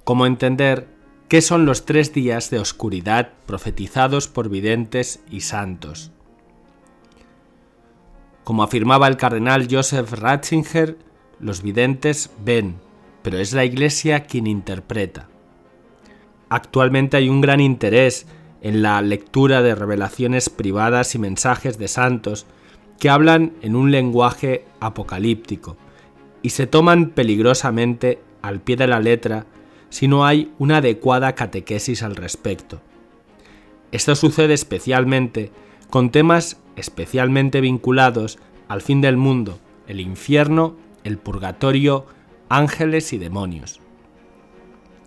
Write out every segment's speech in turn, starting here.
cómo entender qué son los 3 días de oscuridad profetizados por videntes y santos. Como afirmaba el cardenal Joseph Ratzinger, los videntes ven, pero es la Iglesia quien interpreta. Actualmente hay un gran interés en la lectura de revelaciones privadas y mensajes de santos que hablan en un lenguaje apocalíptico y se toman peligrosamente al pie de la letra si no hay una adecuada catequesis al respecto. Esto sucede especialmente con temas especialmente vinculados al fin del mundo, el infierno, el purgatorio, ángeles y demonios.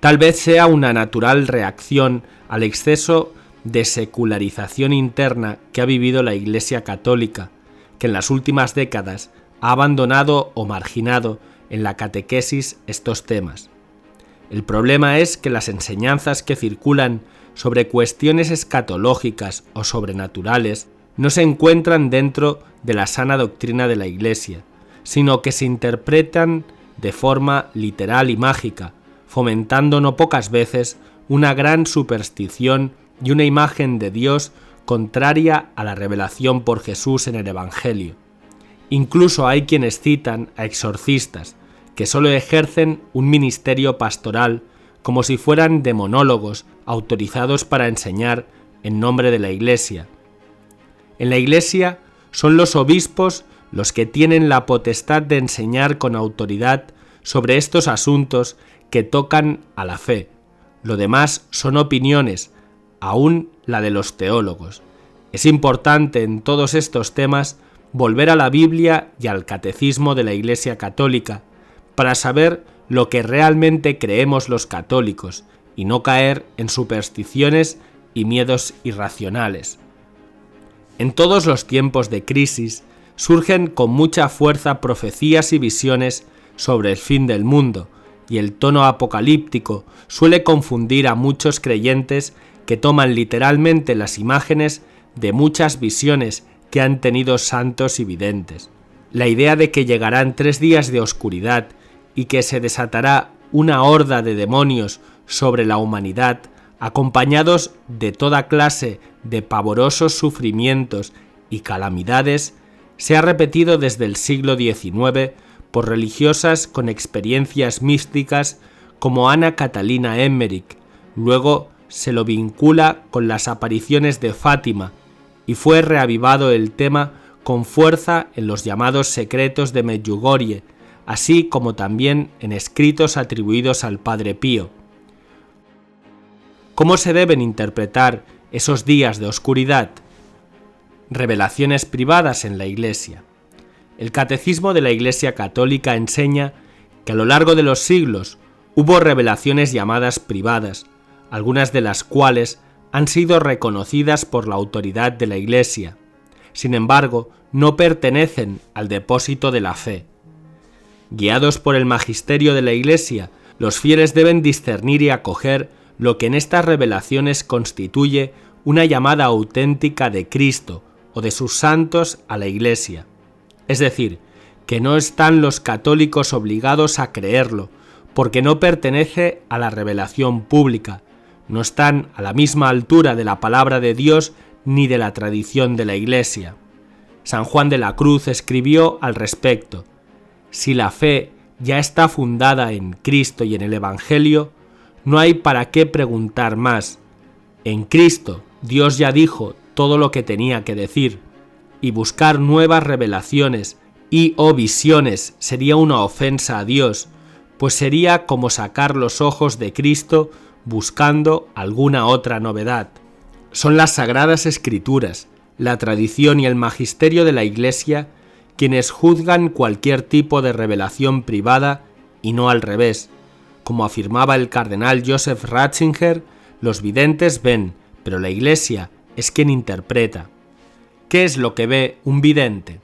Tal vez sea una natural reacción al exceso de secularización interna que ha vivido la Iglesia católica, que en las últimas décadas ha abandonado o marginado en la catequesis estos temas. El problema es que las enseñanzas que circulan sobre cuestiones escatológicas o sobrenaturales no se encuentran dentro de la sana doctrina de la Iglesia, sino que se interpretan de forma literal y mágica, fomentando no pocas veces una gran superstición y una imagen de Dios contraria a la revelación por Jesús en el Evangelio. Incluso hay quienes citan a exorcistas, que solo ejercen un ministerio pastoral como si fueran demonólogos autorizados para enseñar en nombre de la Iglesia. En la Iglesia son los obispos los que tienen la potestad de enseñar con autoridad sobre estos asuntos que tocan a la fe. Lo demás son opiniones, aún la de los teólogos. Es importante en todos estos temas volver a la Biblia y al catecismo de la Iglesia católica para saber lo que realmente creemos los católicos y no caer en supersticiones y miedos irracionales. En todos los tiempos de crisis surgen con mucha fuerza profecías y visiones sobre el fin del mundo, y el tono apocalíptico suele confundir a muchos creyentes que toman literalmente las imágenes de muchas visiones que han tenido santos y videntes. La idea de que llegarán 3 días de oscuridad y que se desatará una horda de demonios sobre la humanidad, acompañados de toda clase de pavorosos sufrimientos y calamidades, se ha repetido desde el siglo XIX por religiosas con experiencias místicas como Ana Catalina Emmerich. Luego se lo vincula con las apariciones de Fátima y fue reavivado el tema con fuerza en los llamados secretos de Medjugorje, así como también en escritos atribuidos al Padre Pío. ¿Cómo se deben interpretar esos días de oscuridad? Revelaciones privadas en la Iglesia. El Catecismo de la Iglesia Católica enseña que a lo largo de los siglos hubo revelaciones llamadas privadas, algunas de las cuales han sido reconocidas por la autoridad de la Iglesia. Sin embargo, no pertenecen al depósito de la fe. Guiados por el magisterio de la Iglesia, los fieles deben discernir y acoger lo que en estas revelaciones constituye una llamada auténtica de Cristo o de sus santos a la Iglesia. Es decir, que no están los católicos obligados a creerlo, porque no pertenece a la revelación pública, no están a la misma altura de la palabra de Dios ni de la tradición de la Iglesia. San Juan de la Cruz escribió al respecto: si la fe ya está fundada en Cristo y en el Evangelio, no hay para qué preguntar más. En Cristo Dios ya dijo todo lo que tenía que decir, y buscar nuevas revelaciones y o visiones sería una ofensa a Dios, pues sería como sacar los ojos de Cristo buscando alguna otra novedad. Son las Sagradas Escrituras, la tradición y el magisterio de la Iglesia quienes juzgan cualquier tipo de revelación privada y no al revés. Como afirmaba el cardenal Joseph Ratzinger, los videntes ven, pero la Iglesia es quien interpreta. ¿Qué es lo que ve un vidente?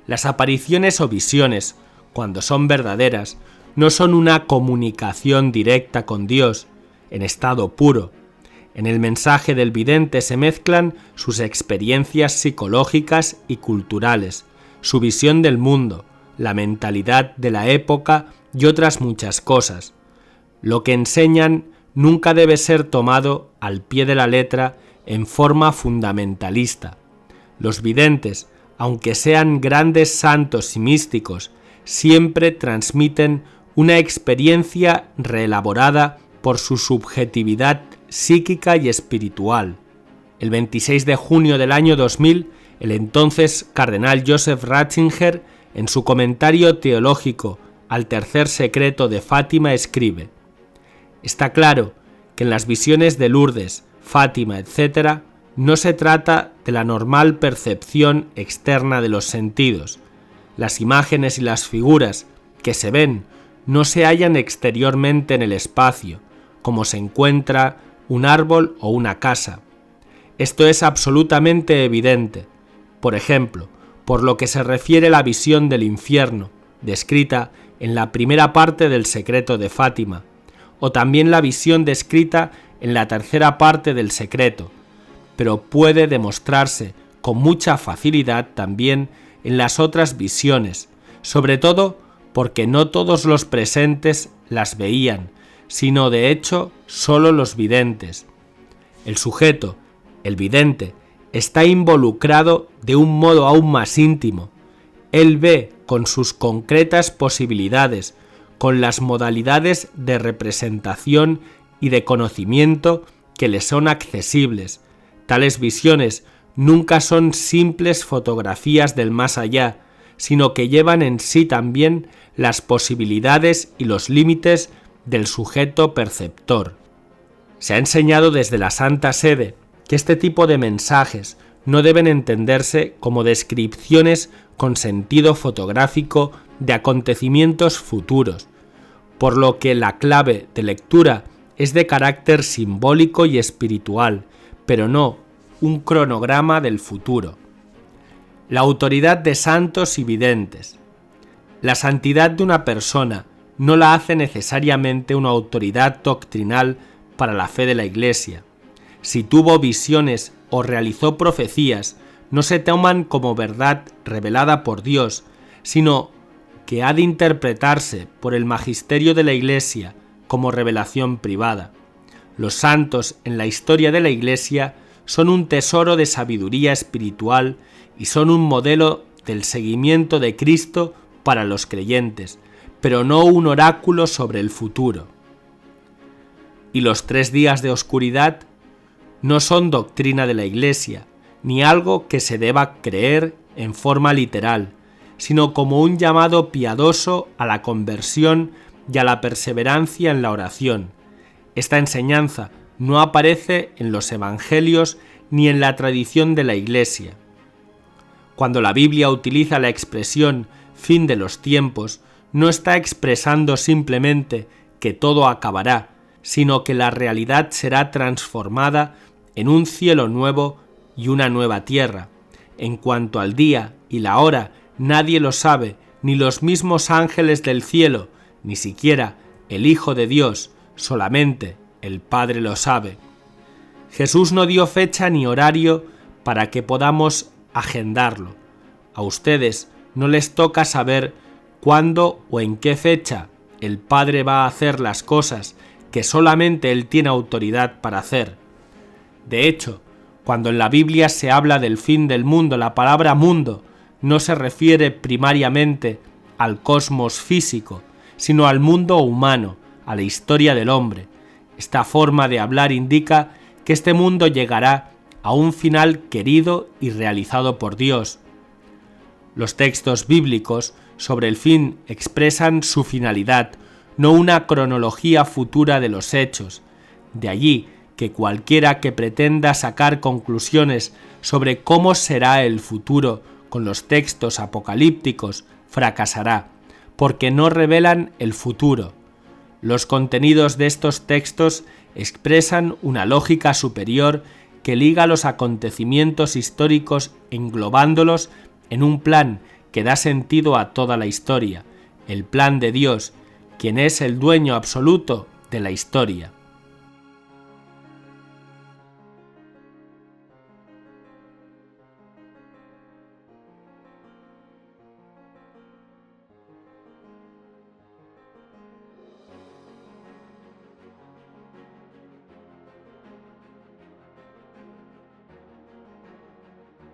Las apariciones o visiones, cuando son verdaderas, no son una comunicación directa con Dios, en estado puro. En el mensaje del vidente se mezclan sus experiencias psicológicas y culturales, su visión del mundo, la mentalidad de la época y otras muchas cosas. Lo que enseñan nunca debe ser tomado al pie de la letra en forma fundamentalista. Los videntes, aunque sean grandes santos y místicos, siempre transmiten una experiencia reelaborada por su subjetividad psíquica y espiritual. El 26 de junio del año 2000, el entonces cardenal Joseph Ratzinger, en su comentario teológico al tercer secreto de Fátima, escribe: «Está claro que en las visiones de Lourdes, Fátima, etc., no se trata de la normal percepción externa de los sentidos. Las imágenes y las figuras que se ven no se hallan exteriormente en el espacio, como se encuentra un árbol o una casa. Esto es absolutamente evidente. Por ejemplo, por lo que se refiere a la visión del infierno, descrita en la primera parte del secreto de Fátima, o también la visión descrita en la tercera parte del secreto, pero puede demostrarse con mucha facilidad también en las otras visiones, sobre todo porque no todos los presentes las veían, sino de hecho solo los videntes. El sujeto, el vidente, está involucrado de un modo aún más íntimo. Él ve con sus concretas posibilidades, con las modalidades de representación y de conocimiento que le son accesibles. Tales visiones nunca son simples fotografías del más allá, sino que llevan en sí también las posibilidades y los límites del sujeto perceptor. Se ha enseñado desde la Santa Sede que este tipo de mensajes no deben entenderse como descripciones con sentido fotográfico de acontecimientos futuros, por lo que la clave de lectura es de carácter simbólico y espiritual, pero no un cronograma del futuro. La autoridad de santos y videntes. La santidad de una persona no la hace necesariamente una autoridad doctrinal para la fe de la Iglesia. Si tuvo visiones o realizó profecías, no se toman como verdad revelada por Dios, sino que ha de interpretarse por el magisterio de la Iglesia como revelación privada. Los santos en la historia de la Iglesia son un tesoro de sabiduría espiritual y son un modelo del seguimiento de Cristo para los creyentes, pero no un oráculo sobre el futuro. Y los 3 días de oscuridad no son doctrina de la Iglesia, ni algo que se deba creer en forma literal, sino como un llamado piadoso a la conversión y a la perseverancia en la oración. Esta enseñanza no aparece en los evangelios ni en la tradición de la Iglesia. Cuando la Biblia utiliza la expresión fin de los tiempos, no está expresando simplemente que todo acabará, sino que la realidad será transformada en un cielo nuevo y una nueva tierra. En cuanto al día y la hora, nadie lo sabe, ni los mismos ángeles del cielo, ni siquiera el Hijo de Dios, solamente el Padre lo sabe. Jesús no dio fecha ni horario para que podamos agendarlo. A ustedes no les toca saber cuándo o en qué fecha el Padre va a hacer las cosas que solamente Él tiene autoridad para hacer. De hecho, cuando en la Biblia se habla del fin del mundo, la palabra mundo no se refiere primariamente al cosmos físico, sino al mundo humano, a la historia del hombre. Esta forma de hablar indica que este mundo llegará a un final querido y realizado por Dios. Los textos bíblicos sobre el fin expresan su finalidad, no una cronología futura de los hechos. De allí que cualquiera que pretenda sacar conclusiones sobre cómo será el futuro con los textos apocalípticos fracasará, porque no revelan el futuro. Los contenidos de estos textos expresan una lógica superior que liga los acontecimientos históricos englobándolos en un plan que da sentido a toda la historia, el plan de Dios, quien es el dueño absoluto de la historia.